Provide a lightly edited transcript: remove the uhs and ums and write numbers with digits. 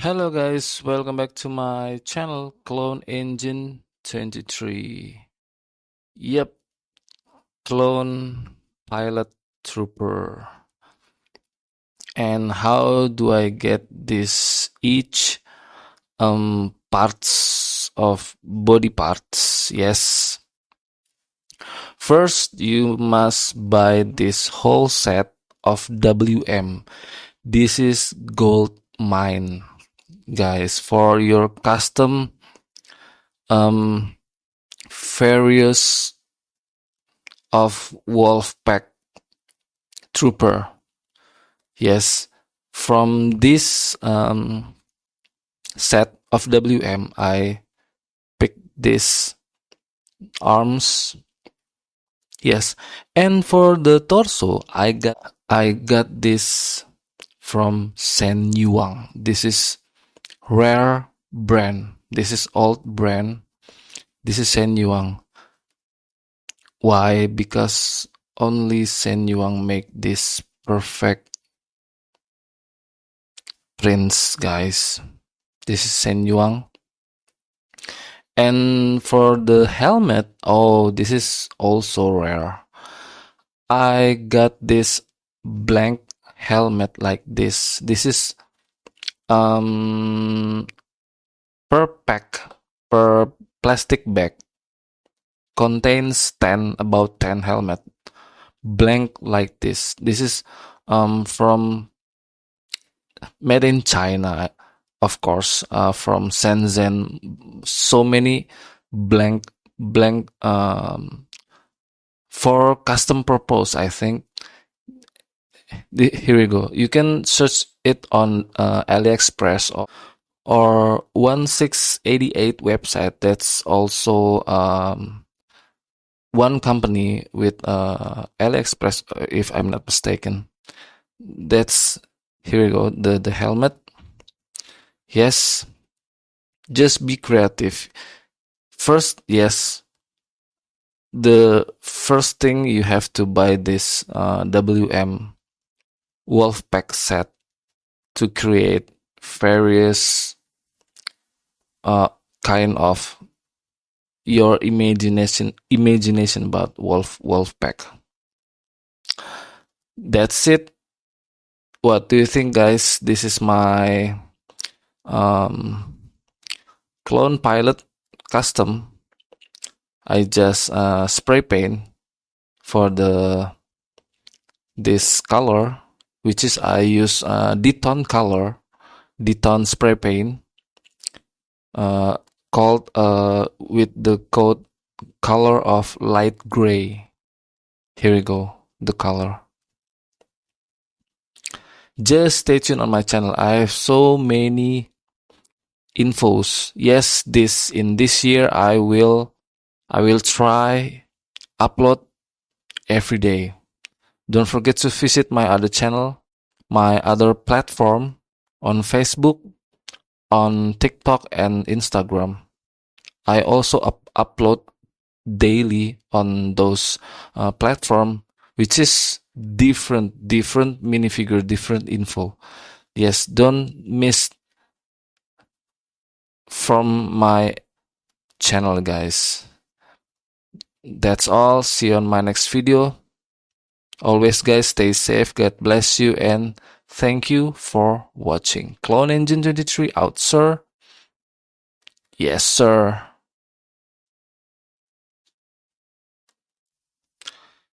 Hello guys, welcome back to my channel Clone Engine 23. Yep, Clone Pilot Trooper. And how do I get this each parts of body parts? Yes. First, you must buy this whole set of WM. This is gold mine, guys, for your custom various of Wolfpack trooper. Yes, from this set of WM, I picked this arms. Yes, and for the torso, I got this from Sen Yuang. This is rare brand. This is old brand. This is Sen Yuang. Why? Because only Sen Yuang make this perfect prints, guys. This is Sen Yuang. And for the helmet, oh, this is also rare. I got this blank helmet like this. This is per plastic bag contains about 10 helmet blank like this. This is from made in China, of course, from Shenzhen. So many blank for custom purpose, I think. Here we go. You can search it on AliExpress or 1688 website. That's also one company with AliExpress, if I'm not mistaken. That's, here we go, the helmet. Yes, just be creative. First, yes, the first thing you have to buy this WM Wolfpack set to create various kind of your imagination about Wolfpack. That's it. What do you think, guys? This is my clone pilot custom. I just spray paint for this color, which is I use D-tone color, D-tone spray paint, called with the code color of light gray. Here we go, the color. Just stay tuned on my channel. I have so many infos. Yes, in this year I will try upload every day. Don't forget to visit my other channel, my other platform on Facebook, on TikTok and Instagram. I also upload daily on those platform, which is different minifigure, different info. Yes, don't miss from my channel, guys. That's all. See you on my next video. Always, guys, stay safe. God bless you and thank you for watching. Clone Engine 23 out, sir. Yes, sir.